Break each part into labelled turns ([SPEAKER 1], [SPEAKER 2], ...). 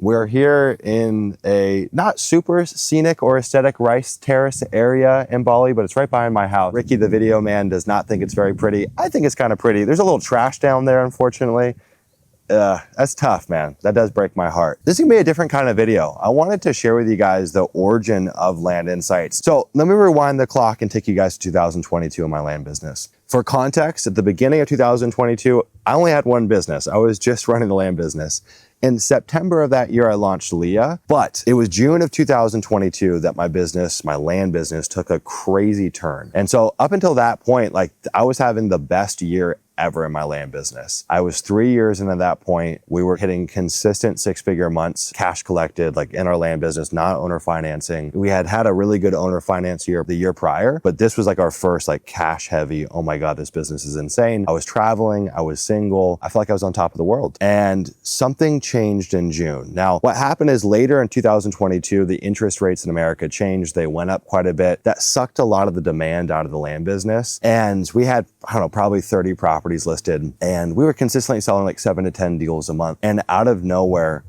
[SPEAKER 1] We're here in a not super scenic or aesthetic rice terrace area in Bali, but it's right behind my house. Ricky, the video man, does not think it's very pretty. I think it's kind of pretty. There's a little trash down there, unfortunately. That's tough, man. That does break my heart. This is gonna be a different kind of video. I wanted to share with you guys the origin of Land Insights. So let me rewind the clock and take you guys to 2022 in my land business. For context, at the beginning of 2022, I only had one business. I was just running the land business. In September of that year, I launched Leah, but it was June of 2022 that my business, my land business, took a crazy turn. And so up until that point, like I was having the best year ever in my land business. I was 3 years into that point. We were hitting consistent six-figure months, cash collected, like in our land business, not owner financing. We had a really good owner finance year the year prior, but this was like our first like cash heavy, oh my God, this business is insane. I was traveling, I was single. I felt like I was on top of the world. And something changed in June. Now, what happened is later in 2022, the interest rates in America changed. They went up quite a bit. That sucked a lot of the demand out of the land business. And we had, I don't know, probably 30 properties listed, and we were consistently selling like 7 to 10 deals a month. And out of nowhere,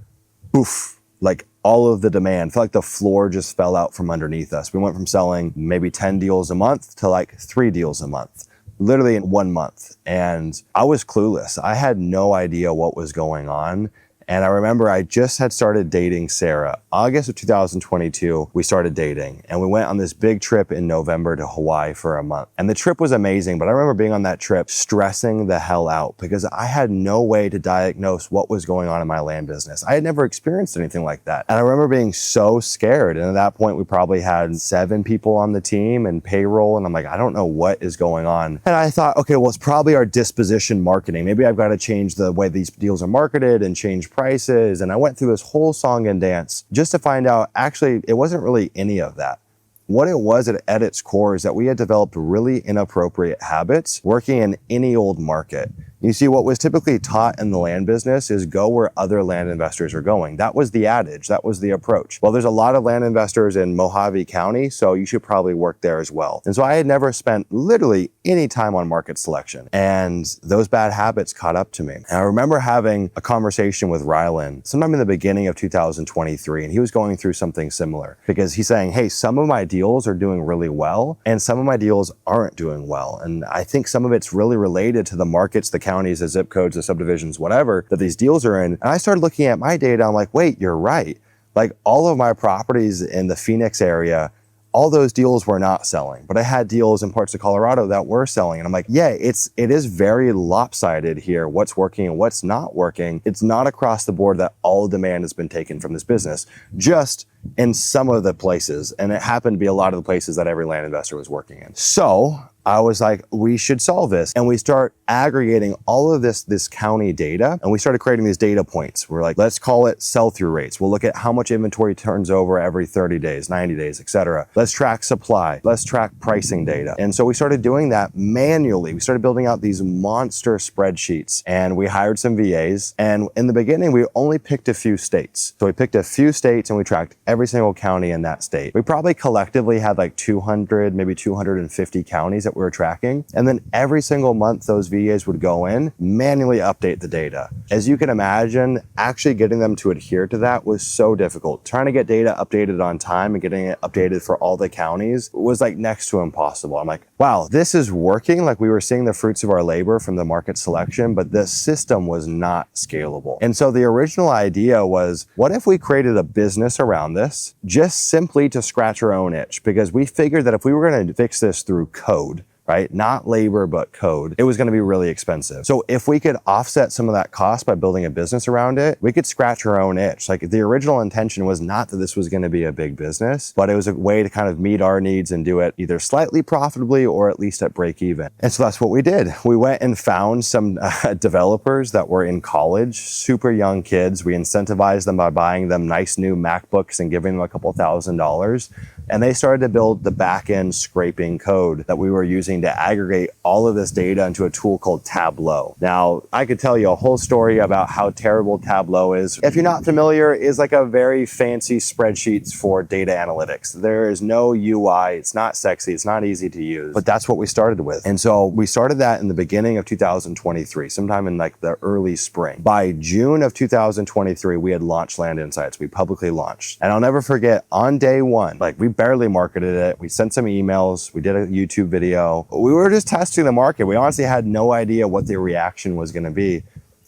[SPEAKER 1] poof, like all of the demand, felt like the floor just fell out from underneath us. We went from selling maybe 10 deals a month to like 3 deals a month, literally in 1 month. And I was clueless. I had no idea what was going on. And I remember I just had started dating Sarah. August of 2022, we started dating, and we went on this big trip in November to Hawaii for a month. And the trip was amazing, but I remember being on that trip stressing the hell out because I had no way to diagnose what was going on in my land business. I had never experienced anything like that. And I remember being so scared. And at that point, we probably had 7 people on the team and payroll. And I'm like, I don't know what is going on. And I thought, okay, well, it's probably our disposition marketing. Maybe I've got to change the way these deals are marketed and change prices. And I went through this whole song and dance just to find out, actually, it wasn't really any of that. What it was at its core is that we had developed really inappropriate habits working in any old market. You see, what was typically taught in the land business is go where other land investors are going. That was the adage, that was the approach. Well, there's a lot of land investors in Mojave County, so you should probably work there as well. And so I had never spent literally any time on market selection, and those bad habits caught up to me. And I remember having a conversation with Rylan sometime in the beginning of 2023, and he was going through something similar because he's saying, hey, some of my deals are doing really well, and some of my deals aren't doing well. And I think some of it's really related to the markets, the counties, the zip codes, the subdivisions, whatever, that these deals are in. And I started looking at my data. I'm like, wait, you're right. Like all of my properties in the Phoenix area, all those deals were not selling, but I had deals in parts of Colorado that were selling. And I'm like, yeah, it is very lopsided here. What's working and what's not working. It's not across the board that all demand has been taken from this business, just in some of the places. And it happened to be a lot of the places that every land investor was working in. So I was like, we should solve this. And we start aggregating all of this county data, and we started creating these data points. We're like, let's call it sell-through rates. We'll look at how much inventory turns over every 30 days, 90 days, et cetera. Let's track supply. Let's track pricing data. And so we started doing that manually. We started building out these monster spreadsheets, and we hired some VAs. And in the beginning, we only picked a few states. So we picked a few states and we tracked every single county in that state. We probably collectively had like 200, maybe 250 counties that we were tracking. And then every single month, those VAs would go in, manually update the data. As you can imagine, actually getting them to adhere to that was so difficult. Trying to get data updated on time and getting it updated for all the counties was like next to impossible. I'm like, wow, this is working. Like we were seeing the fruits of our labor from the market selection, but the system was not scalable. And so the original idea was, what if we created a business around this just simply to scratch our own itch? Because we figured that if we were going to fix this through code, right? Not labor, but code. It was going to be really expensive. So if we could offset some of that cost by building a business around it, we could scratch our own itch. Like the original intention was not that this was going to be a big business, but it was a way to kind of meet our needs and do it either slightly profitably or at least at break even. And so that's what we did. We went and found some developers that were in college, super young kids. We incentivized them by buying them nice new MacBooks and giving them a couple $1,000s. And they started to build the back end scraping code that we were using using to aggregate all of this data into a tool called Tableau. Now, I could tell you a whole story about how terrible Tableau is. If you're not familiar, it's like a very fancy spreadsheets for data analytics. There is no UI, it's not sexy, it's not easy to use, but that's what we started with. And so we started that in the beginning of 2023, sometime in like the early spring. By June of 2023, we had launched Land Insights. We publicly launched. And I'll never forget, on day one, like we barely marketed it. We sent some emails, we did a YouTube video. We were just testing the market. We honestly had no idea what the reaction was gonna be.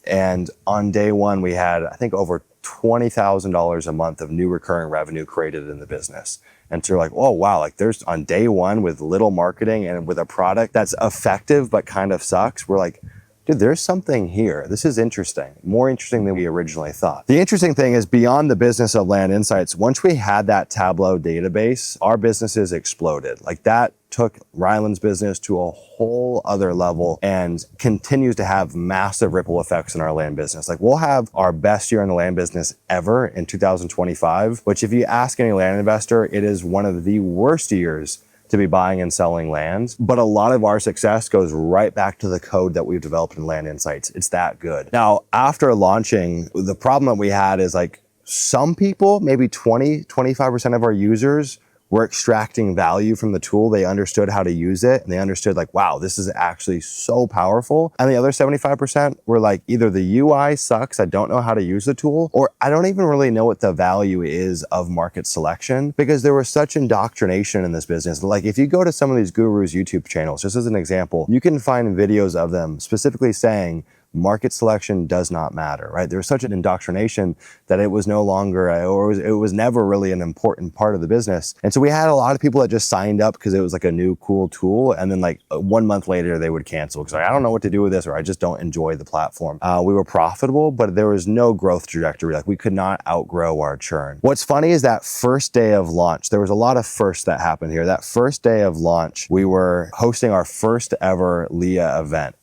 [SPEAKER 1] And on day one, we had, I think, over $20,000 a month of new recurring revenue created in the business. And so you're like, oh, wow, like there's on day one with little marketing and with a product that's effective but kind of sucks. We're like, dude, there's something here. This is interesting, more interesting than we originally thought. The interesting thing is beyond the business of Land Insights, once we had that Tableau database, our businesses exploded. Like that took Ryland's business to a whole other level and continues to have massive ripple effects in our land business. Like we'll have our best year in the land business ever in 2025, which if you ask any land investor, it is one of the worst years to be buying and selling land. But a lot of our success goes right back to the code that we've developed in Land Insights. It's that good. Now, after launching, the problem that we had is like some people, maybe 25% of our users were extracting value from the tool. They understood how to use it and they understood like, wow, this is actually so powerful. And the other 75% were like, either the UI sucks, I don't know how to use the tool, or I don't even really know what the value is of market selection, because there was such indoctrination in this business. Like if you go to some of these gurus' YouTube channels, just as an example, you can find videos of them specifically saying, market selection does not matter, right? There was such an indoctrination that it was no longer, or it was never really an important part of the business. And so we had a lot of people that just signed up because it was like a new cool tool. And then like 1 month later, they would cancel because like, I don't know what to do with this, or I just don't enjoy the platform. We were profitable, but there was no growth trajectory. Like we could not outgrow our churn. What's funny is that first day of launch, there was a lot of firsts that happened here. That first day of launch, we were hosting our first ever Leah event.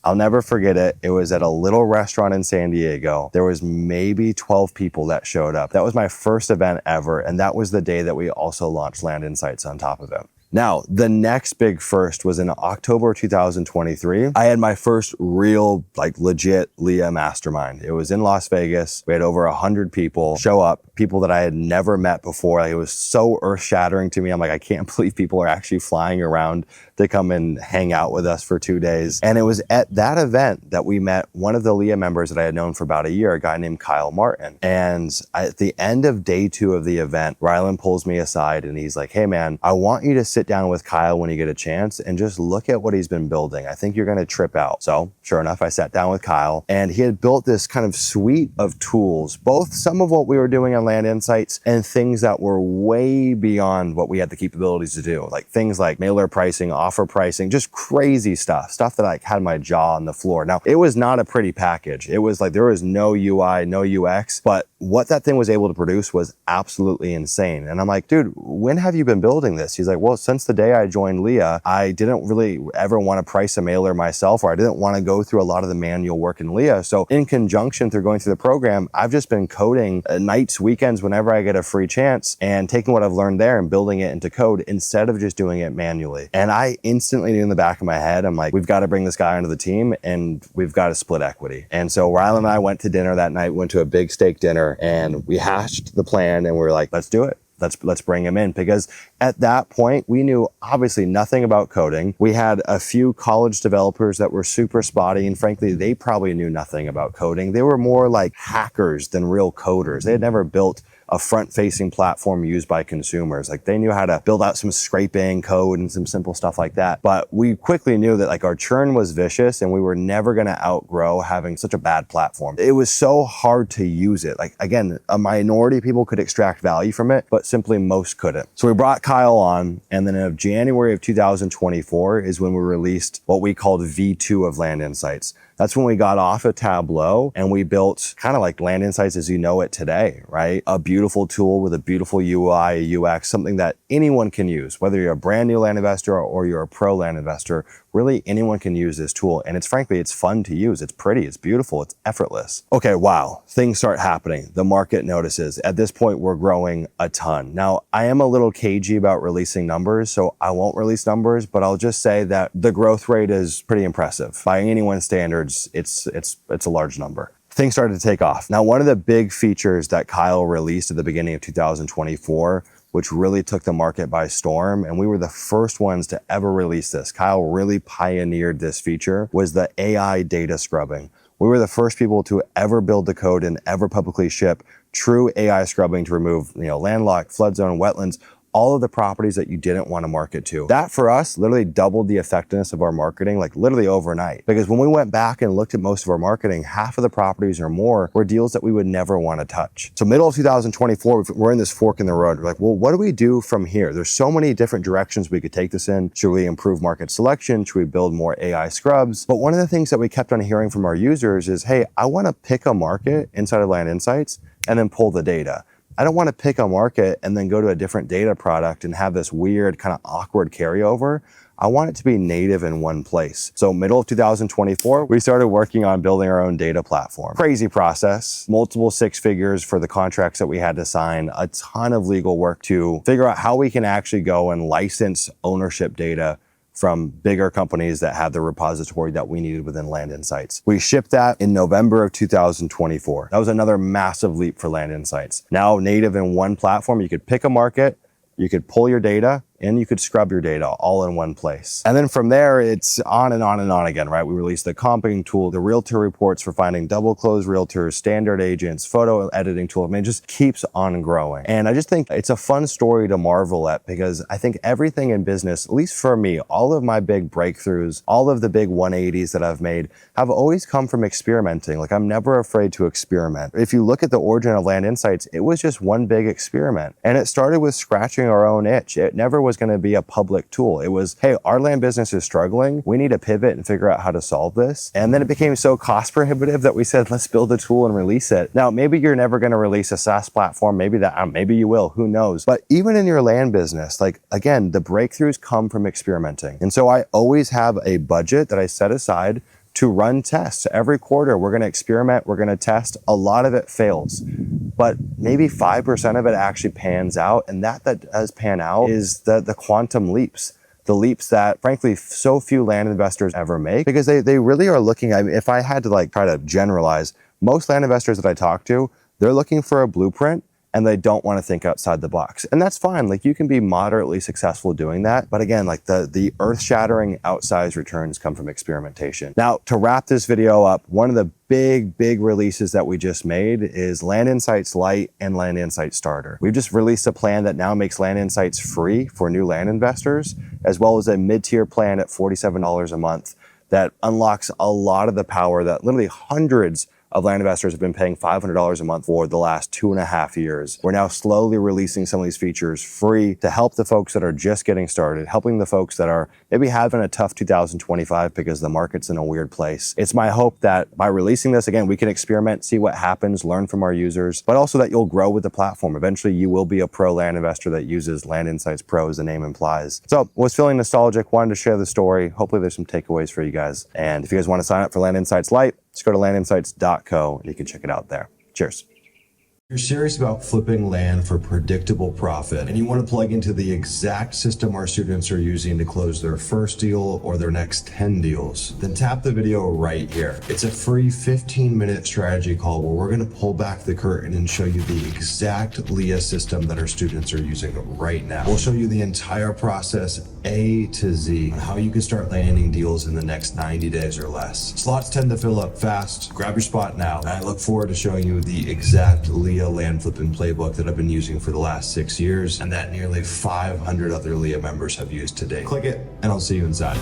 [SPEAKER 1] I'll never forget it. It was at a little restaurant in San Diego. There was maybe 12 people that showed up. That was my first event ever. And that was the day that we also launched Land Insights on top of it. Now, the next big first was in October 2023. I had my first real, like legit Leah mastermind. It was in Las Vegas. We had over 100 people show up, people that I had never met before. Like, it was so earth shattering to me. I'm like, I can't believe people are actually flying around to come and hang out with us for 2 days. And it was at that event that we met one of the Leah members that I had known for about a year, a guy named Kyle Martin. And at the end of day 2 of the event, Ryland pulls me aside and he's like, hey man, I want you to sit down with Kyle when you get a chance and just look at what he's been building. I think you're gonna trip out. So sure enough, I sat down with Kyle and he had built this kind of suite of tools, both some of what we were doing on Land Insights and things that were way beyond what we had the capabilities to do. Like things like mailer pricing, offer pricing, just crazy stuff that like had my jaw on the floor. Now, it was not a pretty package. It was like, there was no UI, no UX, but what that thing was able to produce was absolutely insane. And I'm like, dude, when have you been building this? He's like, well, since the day I joined Leah, I didn't really ever want to price a mailer myself, or I didn't want to go through a lot of the manual work in Leah. So in conjunction through going through the program, I've just been coding nights, weekends, whenever I get a free chance, and taking what I've learned there and building it into code instead of just doing it manually. And I instantly knew in the back of my head, I'm like, we've got to bring this guy onto the team and we've got to split equity. And so Ryland and I went to dinner that night, went to a big steak dinner, and we hashed the plan and we were like, let's do it. Let's bring him in, because at that point we knew obviously nothing about coding. We had a few college developers that were super spotty, and frankly, they probably knew nothing about coding. They were more like hackers than real coders. They had never built a front-facing platform used by consumers. Like they knew how to build out some scraping code and some simple stuff like that. But we quickly knew that like our churn was vicious and we were never going to outgrow having such a bad platform. It was so hard to use it. Like again, a minority of people could extract value from it, but simply most couldn't. So we brought Kyle on, and then in January of 2024 is when we released what we called V2 of Land Insights. That's when we got off of Tableau and we built kind of like Land Insights as you know it today, right? A beautiful tool with a beautiful UI, UX, something that anyone can use, whether you're a brand new land investor or you're a pro land investor. Really, anyone can use this tool. And it's frankly, it's fun to use. It's pretty, it's beautiful, it's effortless. Okay, wow, things start happening. The market notices. At this point, we're growing a ton. Now, I am a little cagey about releasing numbers, so I won't release numbers, but I'll just say that the growth rate is pretty impressive. By anyone's standards, it's a large number. Things started to take off. Now, one of the big features that Kyle released at the beginning of 2024, which really took the market by storm, and we were the first ones to ever release this. Kyle really pioneered this feature, was the AI data scrubbing. We were the first people to ever build the code and ever publicly ship true AI scrubbing to remove, landlocked, flood zone, wetlands, all of the properties that you didn't want to market to. That for us literally doubled the effectiveness of our marketing, like literally overnight. Because when we went back and looked at most of our marketing, half of the properties or more were deals that we would never want to touch. So middle of 2024, we're in this fork in the road. We're like, well, what do we do from here? There's so many different directions we could take this in. Should we improve market selection? Should we build more AI scrubs? But one of the things that we kept on hearing from our users is, hey, I want to pick a market inside of Land Insights and then pull the data. I don't want to pick a market and then go to a different data product and have this weird kind of awkward carryover. I want it to be native in one place. So middle of 2024, we started working on building our own data platform. Crazy process, multiple six figures for the contracts that we had to sign, a ton of legal work to figure out how we can actually go and license ownership data from bigger companies that have the repository that we needed within Land Insights. We shipped that in November of 2024. That was another massive leap for Land Insights. Now native in one platform, you could pick a market, you could pull your data, and you could scrub your data all in one place. And then from there, it's on and on and on again, right? We released the comping tool, the realtor reports for finding double close realtors, standard agents, photo editing tool. I mean, it just keeps on growing. And I just think it's a fun story to marvel at because I think everything in business, at least for me, all of my big breakthroughs, all of the big 180s that I've made have always come from experimenting. Like I'm never afraid to experiment. If you look at the origin of Land Insights, it was just one big experiment. And it started with scratching our own itch. It never was going to be a public tool. It was, hey, our land business is struggling. We need to pivot and figure out how to solve this. And then it became so cost prohibitive that we said, let's build a tool and release it. Now, maybe you're never going to release a SaaS platform. Maybe you will, who knows? But even in your land business, like again, the breakthroughs come from experimenting. And so I always have a budget that I set aside to run tests. Every quarter, we're gonna experiment, we're gonna test. A lot of it fails, but maybe 5% of it actually pans out. And that does pan out is the quantum leaps. The leaps that frankly, so few land investors ever make because they really are looking, if I had to like try to generalize, most land investors that I talk to, they're looking for a blueprint and they don't want to think outside the box. And that's fine. Like you can be moderately successful doing that. But again, like the earth-shattering outsized returns come from experimentation. Now, to wrap this video up, one of the big releases that we just made is Land Insights Lite and Land Insights Starter. We've just released a plan that now makes Land Insights free for new land investors, as well as a mid-tier plan at $47 a month that unlocks a lot of the power that literally hundreds of land investors have been paying $500 a month for the last 2.5 years. We're now slowly releasing some of these features free to help the folks that are just getting started, helping the folks that are maybe having a tough 2025 because the market's in a weird place. It's my hope that by releasing this, again, we can experiment, see what happens, learn from our users, but also that you'll grow with the platform. Eventually, you will be a pro land investor that uses Land Insights Pro, as the name implies. So, was feeling nostalgic, wanted to share the story. Hopefully, there's some takeaways for you guys. And if you guys want to sign up for Land Insights Lite, just go to landinsights.co and you can check it out there. Cheers. You're serious about flipping land for predictable profit and you want to plug into the exact system our students are using to close their first deal or their next 10 deals, then tap the video right here. It's a free 15-minute strategy call where we're going to pull back the curtain and show you the exact LIA system that our students are using right now. We'll show you the entire process A to Z on how you can start landing deals in the next 90 days or less. Slots tend to fill up fast. Grab your spot now. And I look forward to showing you the exact LIA land flipping playbook that I've been using for the last 6 years and that nearly 500 other LIA members have used today. Click it and I'll see you inside.